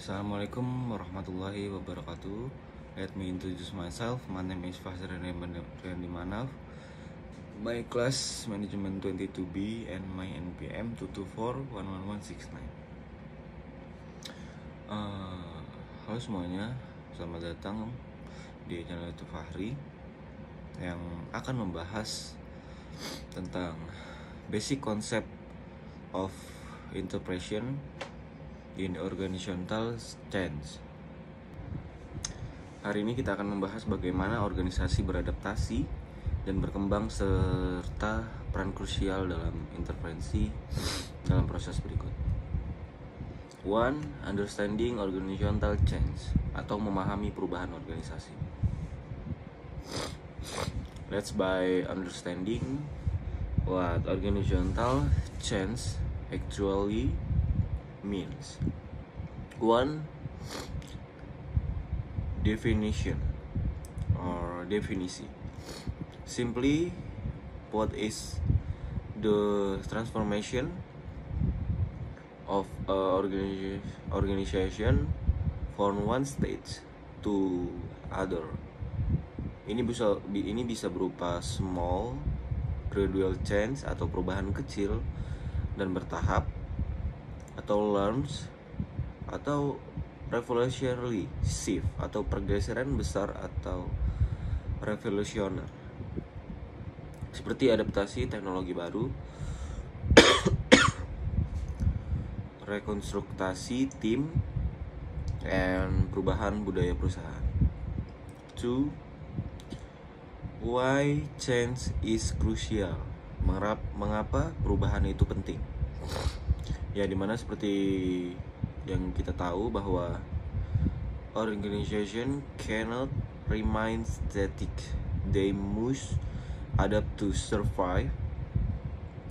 Assalamualaikum warahmatullahi wabarakatuh. Let me introduce myself. My name is Fahzar Randy Manaf. My class management 22B and my NPM 224-11169. Halo semuanya, selamat datang di channel YouTube Fahri yang akan membahas tentang basic concept of interpretation in organizational change. Hari ini kita akan membahas bagaimana organisasi beradaptasi dan berkembang serta peran krusial dalam intervensi dalam proses berikut. 1. Understanding organizational change atau memahami perubahan organisasi. Let's by understanding what organizational change actually means. 1. Definition or definisi. Simply, what is the transformation of a organization from one stage to other? Ini bisa berupa small gradual change atau perubahan kecil dan bertahap, atau learns, atau revolutionary shift atau pergeseran besar atau revolusioner, seperti adaptasi teknologi baru, rekonstruktasi tim, dan perubahan budaya perusahaan. 2. Why change is crucial. Mengapa perubahan itu penting? Ya, dimana seperti yang kita tahu bahwa organization cannot remain static. They must adapt to survive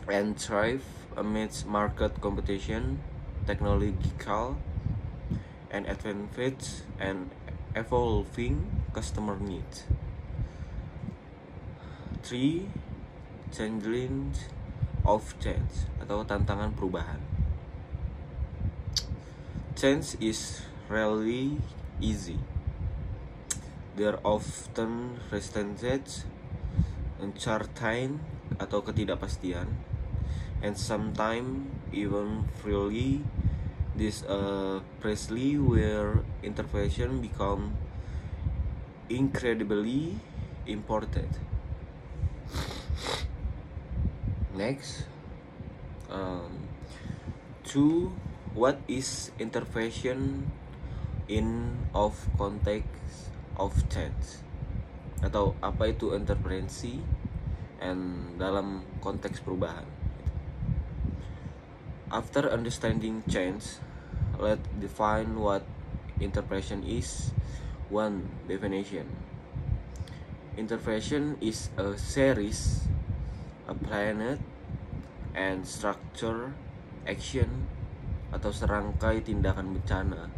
and thrive amidst market competition, technological and advanced and evolving customer needs. 3. Challenge of change atau tantangan perubahan. Change is rarely easy. There are often resistance, uncertainty atau ketidakpastian, and sometimes even freely this precisely where intervention become incredibly important. Next, 2. What is intervention in of context of change? Atau apa itu intervensi and dalam konteks perubahan? After understanding change, let's define what intervention is. 1. Definition. Intervention is a series, a planned and structured action atau serangkai tindakan bencana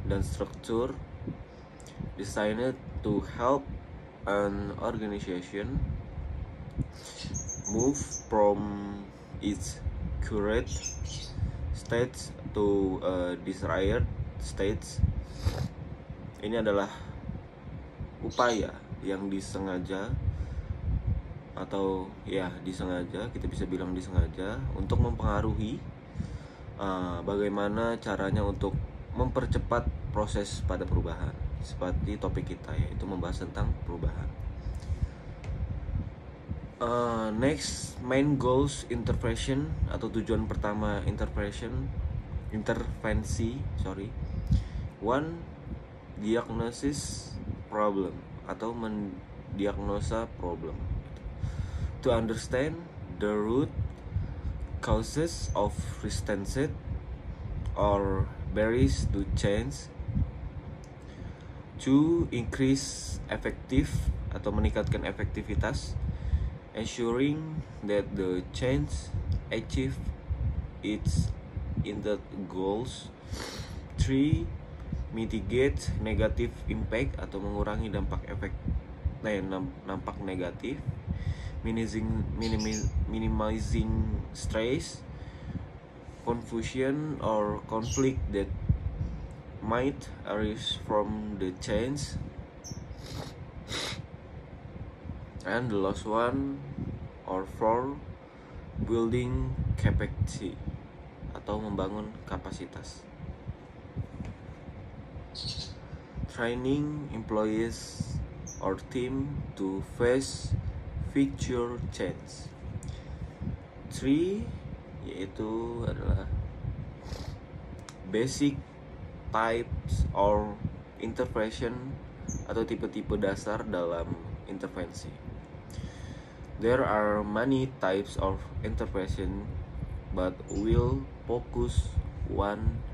dan struktur designed to help an organization move from its current state to a desired state. Ini adalah upaya yang disengaja atau disengaja, kita bisa bilang disengaja, untuk mempengaruhi bagaimana caranya untuk mempercepat proses pada perubahan. Seperti topik kita, yaitu membahas tentang perubahan. Next, main goals intervention atau tujuan pertama intervensi. 1. Diagnosis problem atau mendiagnosa problem. To understand the root causes of resistance or barriers to change. 2. Increase effective atau meningkatkan efektivitas, ensuring that the change achieve its intended goals. 3. Mitigate negative impact atau mengurangi dampak negatif, minimizing stress, confusion or conflict that might arise from the change. And the last one or for building capacity atau membangun kapasitas. Training employees or team to face future change. 3 yaitu adalah basic types or intervention atau tipe-tipe dasar dalam intervensi. There are many types of intervention, but we'll focus one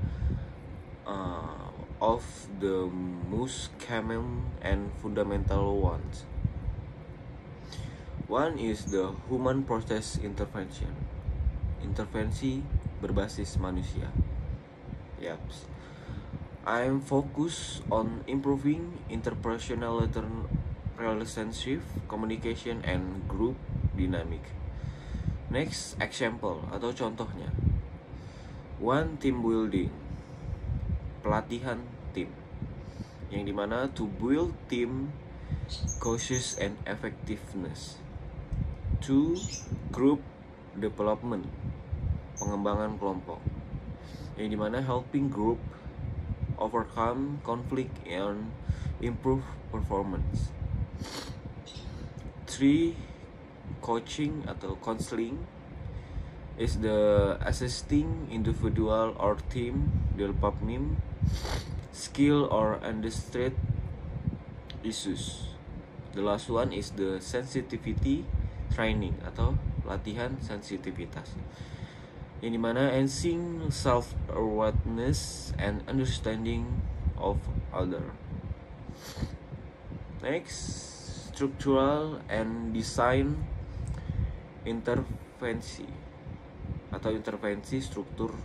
of the most common and fundamental ones. One is the human process intervention. Intervensi berbasis manusia. Yaps. I'm focused on improving interpersonal relationship, communication, and group dynamic. Next example atau contohnya. One, team building, pelatihan tim, yang dimana to build team causes and effectiveness. 2, group development, pengembangan kelompok, yang dimana helping group overcome conflict and improve performance. 3, coaching atau counseling is the assisting individual or team developing skill or understand issues. The last one is the sensitivity training atau latihan sensitivitas, yang dimana enhancing self-awareness and understanding of other. Next, structural and design intervensi atau intervensi struktur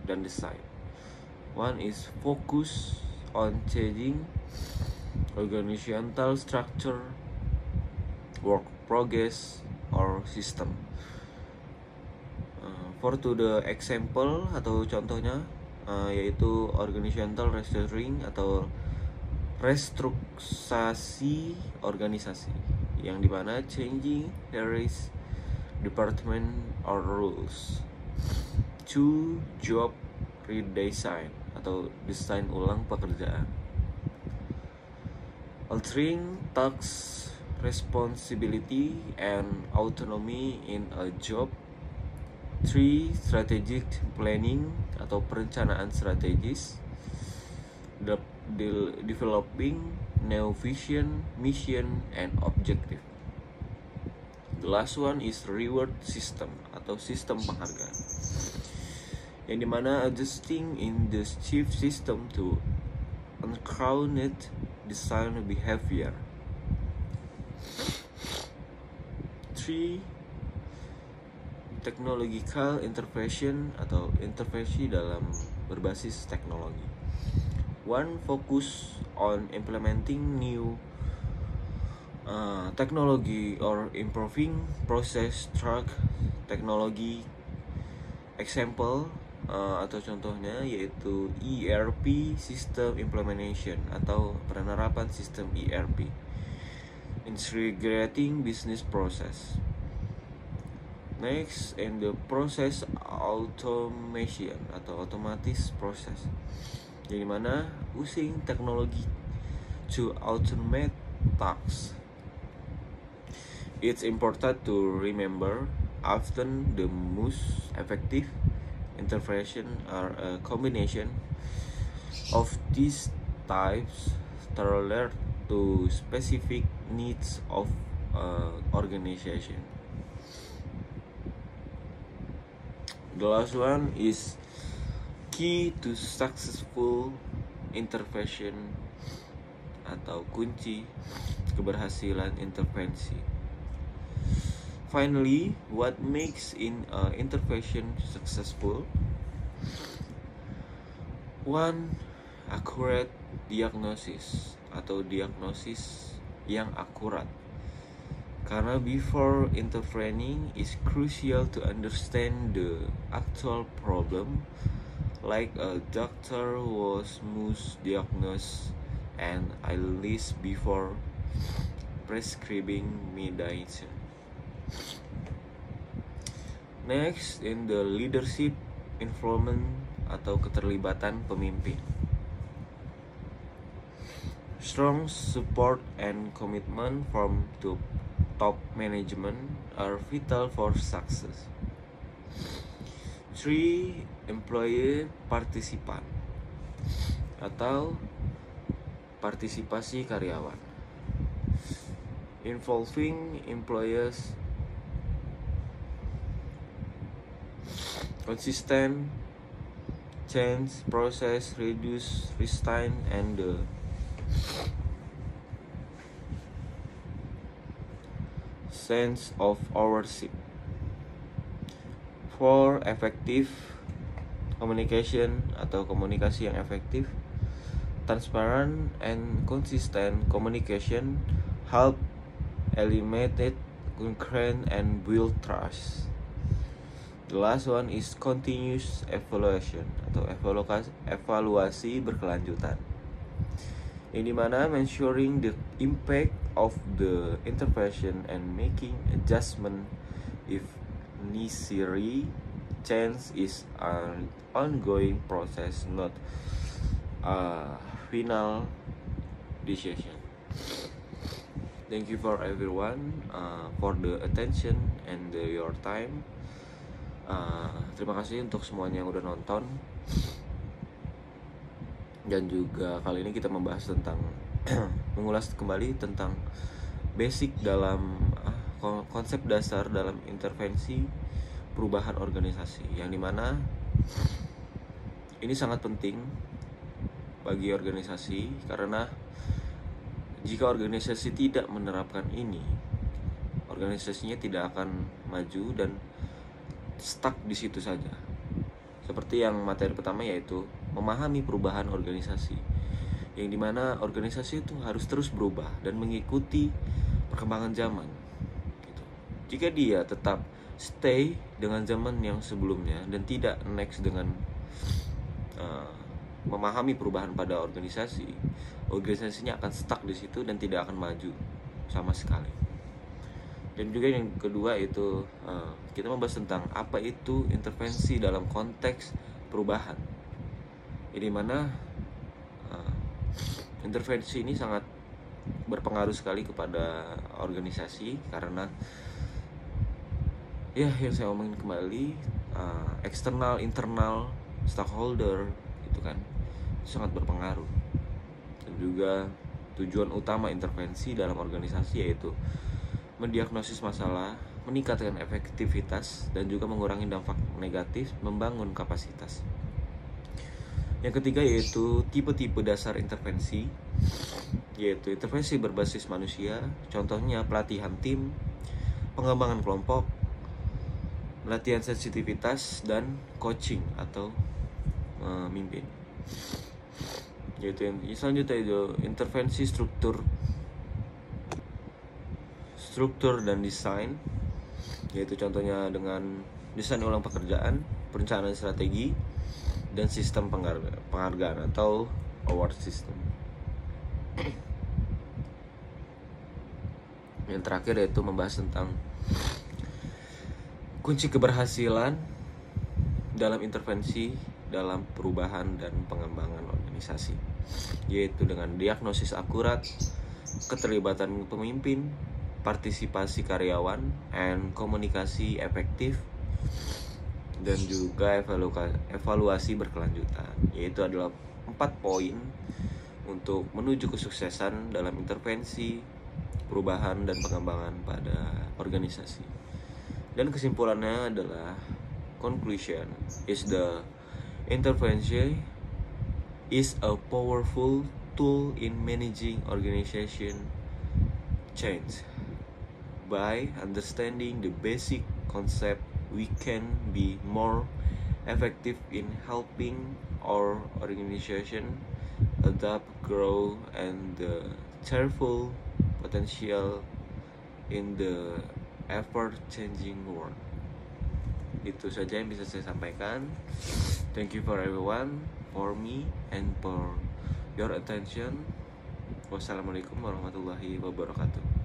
dan desain. One is focus on changing organizational structure, work progress, or system. For to the example atau contohnya yaitu organizational restructuring atau restrukturisasi organisasi, yang dimana changing areas, department, or rules. 2, job redesign atau desain ulang pekerjaan. Altering tasks, responsibility, and autonomy in a job. 3, strategic planning atau perencanaan strategis, developing new vision, mission, and objective. The last one is reward system atau sistem penghargaan, yang dimana adjusting in the chief system to encourage design behavior. 3, technological intervention atau intervensi dalam berbasis teknologi. 1, focus on implementing new technology or improving process track technology. Example atau contohnya yaitu ERP system implementation atau penerapan sistem ERP, integrating business process. Next, in the process automation atau otomatis proses, yang dimana using teknologi to automate tasks. It's important to remember often the most effective intervention are a combination of these types tailored to specific needs of organization. The last one is key to successful intervention atau kunci keberhasilan intervensi. Finally, what makes intervention successful? 1, accurate diagnosis atau diagnosis yang akurat. Karena before intervening is crucial to understand the actual problem, like a doctor was must diagnose and illness before prescribing medicine. Next, in the leadership involvement atau keterlibatan pemimpin. Strong support and commitment from the top management are vital for success. 3. Employee participant atau partisipasi karyawan, involving employees consistent change process reduce resistance and the sense of ownership. For effective communication atau komunikasi yang efektif, transparent and consistent communication help eliminate concurrence and build trust. The last one is continuous evaluation atau evaluasi berkelanjutan, yang dimana measuring the impact of the intervention and making adjustment if necessary. Change is an ongoing process, not a final decision. Thank you for everyone for the attention and your time. Terima kasih untuk semuanya yang udah nonton. Dan juga kali ini kita membahas tentang mengulas kembali tentang basic dalam konsep dasar dalam intervensi perubahan organisasi, yang dimana ini sangat penting bagi organisasi, karena jika organisasi tidak menerapkan ini, organisasinya tidak akan maju dan stuck di situ saja. Seperti yang materi pertama, yaitu memahami perubahan organisasi, yang dimana organisasi itu harus terus berubah dan mengikuti perkembangan zaman gitu. Jika dia tetap stay dengan zaman yang sebelumnya dan tidak next dengan memahami perubahan pada organisasinya akan stuck di situ dan tidak akan maju sama sekali. Dan juga yang kedua itu kita membahas tentang apa itu intervensi dalam konteks perubahan, di mana intervensi ini sangat berpengaruh sekali kepada organisasi, karena ya yang saya omongin kembali, eksternal, internal, stakeholder itu kan sangat berpengaruh. Dan juga tujuan utama intervensi dalam organisasi yaitu mendiagnosis masalah, meningkatkan efektivitas, dan juga mengurangi dampak negatif, membangun kapasitas. Yang ketiga yaitu tipe-tipe dasar intervensi, yaitu intervensi berbasis manusia, contohnya pelatihan tim, pengembangan kelompok, latihan sensitivitas, dan coaching atau memimpin. Yaitu yang selanjutnya itu intervensi struktur dan desain, yaitu contohnya dengan desain ulang pekerjaan, perencanaan strategi, dan sistem penghargaan atau award system. Yang terakhir yaitu membahas tentang kunci keberhasilan dalam intervensi dalam perubahan dan pengembangan organisasi, yaitu dengan diagnosis akurat, keterlibatan pemimpin, partisipasi karyawan, and komunikasi efektif, dan juga evaluasi berkelanjutan. Yaitu adalah 4 poin untuk menuju kesuksesan dalam intervensi, perubahan, dan pengembangan pada organisasi. Dan kesimpulannya adalah conclusion is the intervention is a powerful tool in managing organization change. By understanding the basic concept, we can be more effective in helping our organization adapt, grow, and cheerful potential in the ever-changing world. Itu saja yang bisa saya sampaikan. Thank you for everyone, for me, and for your attention. Wassalamualaikum warahmatullahi wabarakatuh.